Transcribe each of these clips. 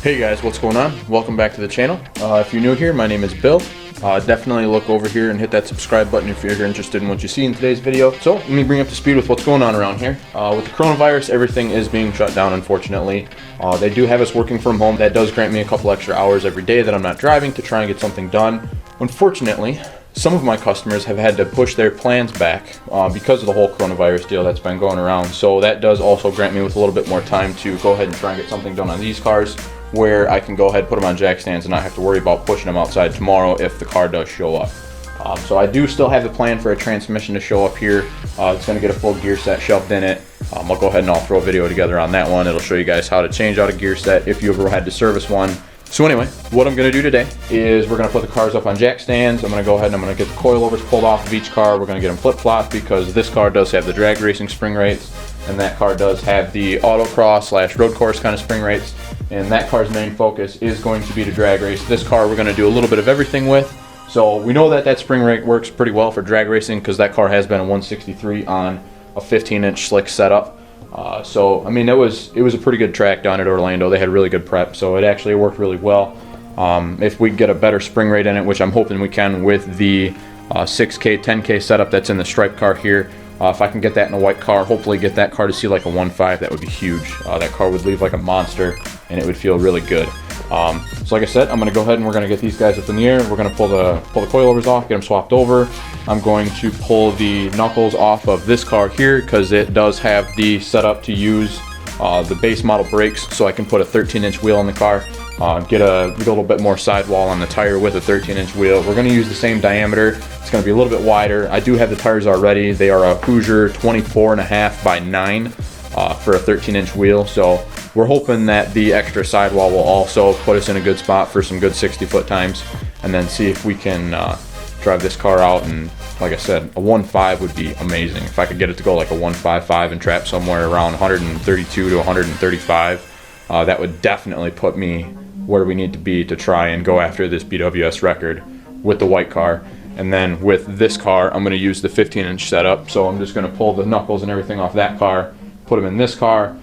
Hey guys, what's going on? Welcome back to the channel. If you're new here, my name is Bill. Definitely look over here and hit that subscribe button if you're interested in what you see in today's video. So let me bring up to speed with what's going on around here. With the coronavirus, everything is being shut down, unfortunately. They do have us working from home. That does grant me a couple extra hours every day that I'm not driving to try and get something done. Unfortunately, some of my customers have had to push their plans back because of the whole coronavirus deal that's been going around. So that does also grant me with a little bit more time to go ahead and try and get something done on these cars, where I can go ahead and put them on jack stands and not have to worry about pushing them outside tomorrow if the car does show up. So I do still have the plan for a transmission to show up here. It's going to get a full gear set shoved in it. I'll go ahead and I'll throw a video together on that one. It'll show you guys how to change out a gear set if you ever had to service one. So anyway, what I'm going to do today is we're going to put the cars up on jack stands. I'm going to go ahead and I'm going to get the coilovers pulled off of each car. We're going to get them flip-flopped because this car does have the drag racing spring rates and that car does have the autocross / road course kind of spring rates. And that car's main focus is going to be to drag race. This car we're going to do a little bit of everything with. So we know that that spring rate works pretty well for drag racing because that car has been a 163 on a 15-inch slick setup. So I mean it was a pretty good track down at Orlando. They had really good prep, so it actually worked really well. If we get a better spring rate in it, which I'm hoping we can with the 6K, 10K setup that's in the stripe car here, if I can get that in a white car, hopefully get that car to see like a 1.5, that would be huge. That car would leave like a monster and it would feel really good. So like I said, I'm going to go ahead and we're going to get these guys up in the air. We're going to pull the coilovers off, get them swapped over. I'm going to pull the knuckles off of this car here because it does have the setup to use the base model brakes, so I can put a 13-inch wheel in the car. Get a little bit more sidewall on the tire with a 13-inch wheel. We're going to use the same diameter. It's going to be a little bit wider. I do have the tires already. They are a Hoosier 24.5 by 9 for a 13-inch wheel. So we're hoping that the extra sidewall will also put us in a good spot for some good 60-foot times, and then see if we can drive this car out. And like I said, a 1.5 would be amazing. If I could get it to go like a 1.55 and trap somewhere around 132 to 135, that would definitely put me where we need to be to try and go after this BWS record with the white car. And then with this car, I'm going to use the 15-inch setup. So I'm just going to pull the knuckles and everything off that car, put them in this car,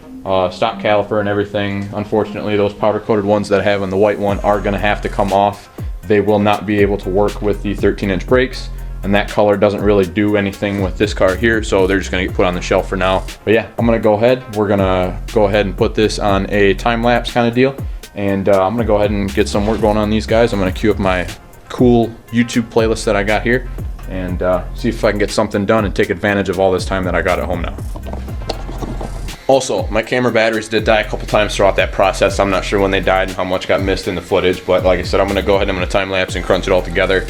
stock caliper and everything. Unfortunately, those powder-coated ones that I have on the white one are going to have to come off. They will not be able to work with the 13-inch brakes, and that color doesn't really do anything with this car here, so they're just going to get put on the shelf for now. But yeah, I'm going to go ahead. We're going to go ahead and put this on a time-lapse kind of deal, and I'm going to go ahead and get some work going on these guys. I'm going to queue up my cool YouTube playlist that I got here and see if I can get something done and take advantage of all this time that I got at home now. Also, my camera batteries did die a couple times throughout that process. I'm not sure when they died and how much got missed in the footage, but like I said, I'm going to go ahead and I'm going to time lapse and crunch it all together.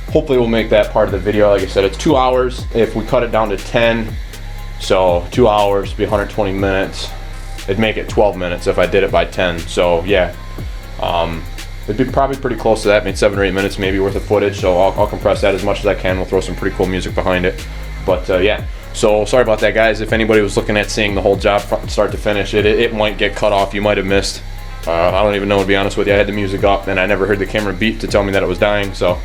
Hopefully we'll make that part of the video. Like I said, it's 2 hours. If we cut it down to 10, so 2 hours would be 120 minutes. It'd make it 12 minutes if I did it by 10. So yeah, it'd be probably pretty close to that, maybe 7 or 8 minutes maybe worth of footage. So I'll compress that as much as I can. We'll throw some pretty cool music behind it. But yeah. So sorry about that, guys. If anybody was looking at seeing the whole job from start to finish, it might get cut off. You might have missed. I don't even know, to be honest with you. I had the music up and I never heard the camera beep to tell me that it was dying. So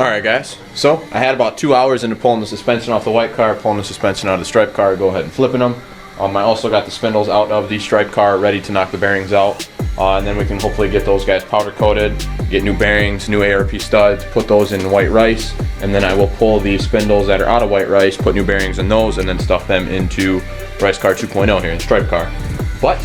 Alright guys, so I had about 2 hours into pulling the suspension off the white car, pulling the suspension out of the striped car, go ahead and flipping them. I also got the spindles out of the striped car ready to knock the bearings out. And then we can hopefully get those guys powder coated, get new bearings, new ARP studs, put those in white rice, and then I will pull the spindles that are out of white rice, put new bearings in those, and then stuff them into Rice Car 2.0 here in the striped car. But,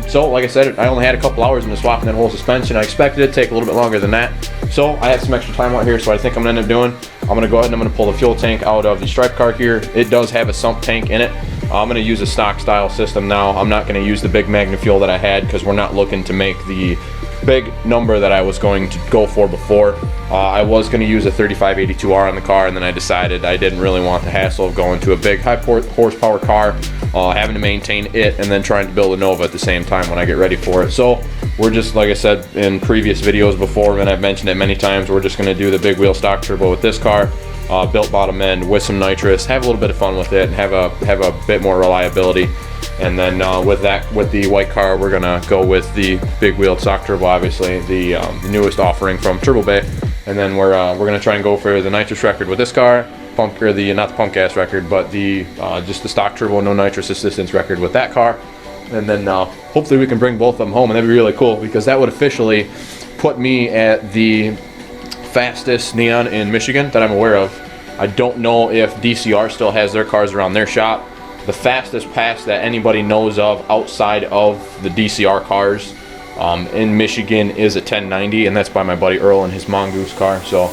so like I said, I only had a couple hours into swapping that whole suspension. I expected it to take a little bit longer than that. So I have some extra time out here, so I think I'm gonna end up doing, I'm gonna go ahead and I'm gonna pull the fuel tank out of the striped car here. It does have a sump tank in it. I'm gonna use a stock style system now. I'm not gonna use the big Magna fuel that I had because we're not looking to make the big number that I was going to go for before. I was going to use a 3582R on the car, and then I decided I didn't really want the hassle of going to a big high horsepower car, having to maintain it, and then trying to build a Nova at the same time when I get ready for it. So we're just, like I said in previous videos before, and I've mentioned it many times, we're just going to do the big wheel stock turbo with this car, built bottom end with some nitrous, have a little bit of fun with it, and have a bit more reliability. And then with the white car, we're gonna go with the big wheel stock turbo, obviously the newest offering from Turbo Bay. And then we're gonna try and go for the nitrous record with this car, not the pump gas record, but the just the stock turbo, no nitrous assistance record with that car. And then hopefully we can bring both of them home, and that'd be really cool because that would officially put me at the fastest Neon in Michigan that I'm aware of. I don't know if DCR still has their cars around their shop. The fastest pass that anybody knows of outside of the DCR cars in Michigan is a 1090, and that's by my buddy Earl and his Mongoose car. So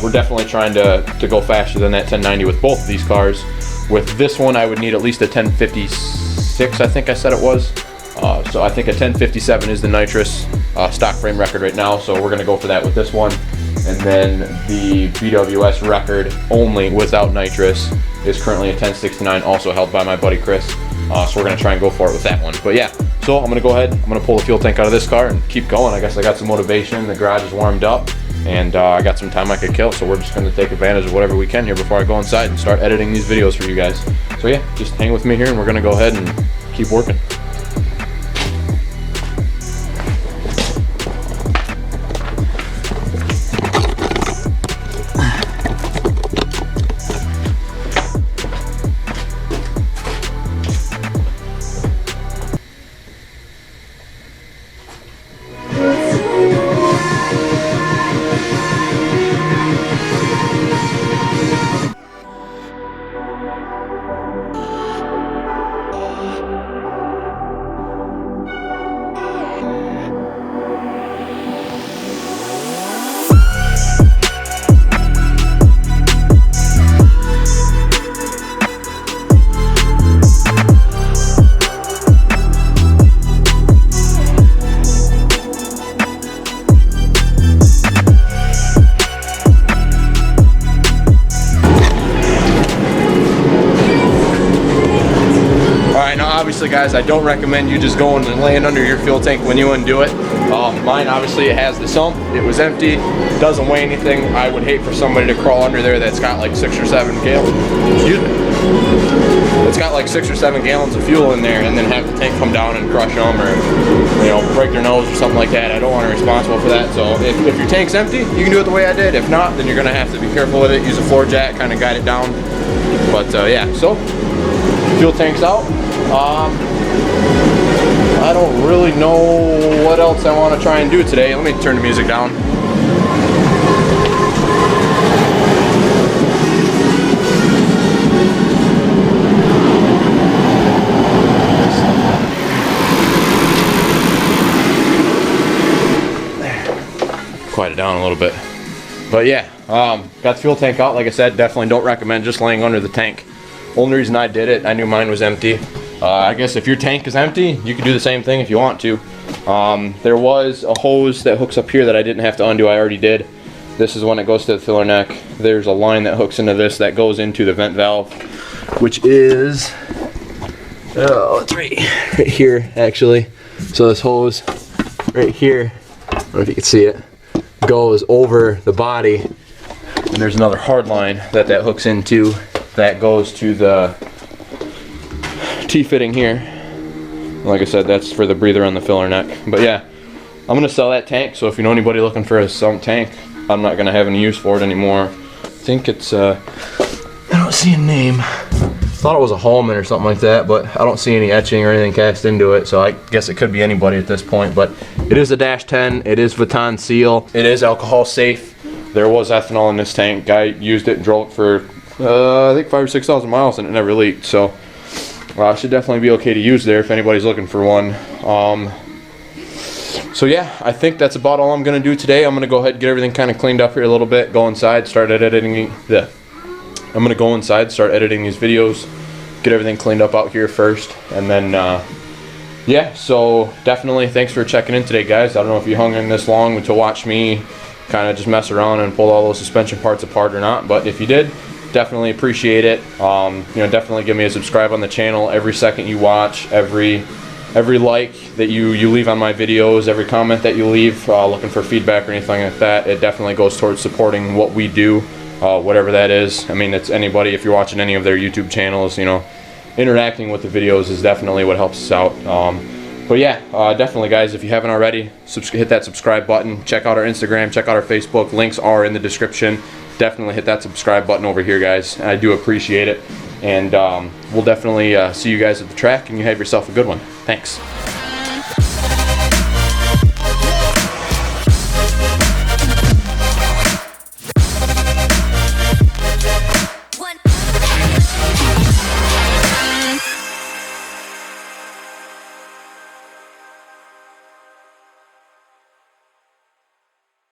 we're definitely trying to go faster than that 1090 with both of these cars. With this one, I would need at least a 1056, I think I said it was. So I think a 1057 is the nitrous stock frame record right now, so we're going to go for that with this one. And then the BWS record only without nitrous is currently a 1069, also held by my buddy Chris. So we're gonna try and go for it with that one. But yeah, so I'm gonna go ahead, I'm gonna pull the fuel tank out of this car and keep going. I guess I got some motivation, the garage is warmed up, and I got some time I could kill, so we're just gonna take advantage of whatever we can here before I go inside and start editing these videos for you guys. So yeah, just hang with me here and we're gonna go ahead and keep working. Obviously guys, I don't recommend you just going and laying under your fuel tank when you undo it. Mine obviously it has the sump, it was empty, doesn't weigh anything. I would hate for somebody to crawl under there that's got like 6 or 7 gallons, excuse me, it's got like 6 or 7 gallons of fuel in there and then have the tank come down and crush them or, you know, break their nose or something like that. I don't want to be responsible for that. So if your tank's empty, you can do it the way I did. If not, then you're gonna have to be careful with it, use a floor jack, kind of guide it down. But yeah, so fuel tank's out. I don't really know what else I want to try and do today. Let me turn the music down. Quiet it down a little bit. But yeah, got the fuel tank out. Like I said, definitely don't recommend just laying under the tank. Only reason I did it, I knew mine was empty. I guess if your tank is empty, you can do the same thing if you want to. There was a hose that hooks up here that I didn't have to undo, I already did. This is one that goes to the filler neck. There's a line that hooks into this that goes into the vent valve, which is, it's right here actually. So this hose right here, I don't know if you can see it, goes over the body. And there's another hard line that hooks into that goes to the T-fitting here. Like I said, that's for the breather on the filler neck. But yeah, I'm gonna sell that tank, so if you know anybody looking for a sump tank, I'm not gonna have any use for it anymore. I think it's I don't see a name. Thought it was a Hallman or something like that, but I don't see any etching or anything cast into it, so I guess it could be anybody at this point. But it is a Dash 10, it is Vuitton seal, it is alcohol safe. There was ethanol in this tank. Guy used it and drove it for I think 5,000 or 6,000 miles and it never leaked, so it should definitely be okay to use there if anybody's looking for one. So yeah, I think that's about all I'm gonna do today. I'm gonna go ahead and get everything kind of cleaned up here a little bit, go inside, start editing I'm gonna go inside, start editing these videos, get everything cleaned up out here first, and then yeah, so definitely thanks for checking in today, guys. I don't know if you hung in this long to watch me kind of just mess around and pull all those suspension parts apart or not, but if you did, definitely appreciate it. You know, definitely give me a subscribe on the channel. Every second you watch, every like that you leave on my videos, every comment that you leave, looking for feedback or anything like that, it definitely goes towards supporting what we do. Whatever that is. I mean, it's anybody, if you're watching any of their YouTube channels, you know, interacting with the videos is definitely what helps us out. But yeah, definitely guys, if you haven't already, hit that subscribe button, check out our Instagram, check out our Facebook, links are in the description. Definitely hit that subscribe button over here, guys. I do appreciate it, and we'll definitely see you guys at the track, and you have yourself a good one. Thanks.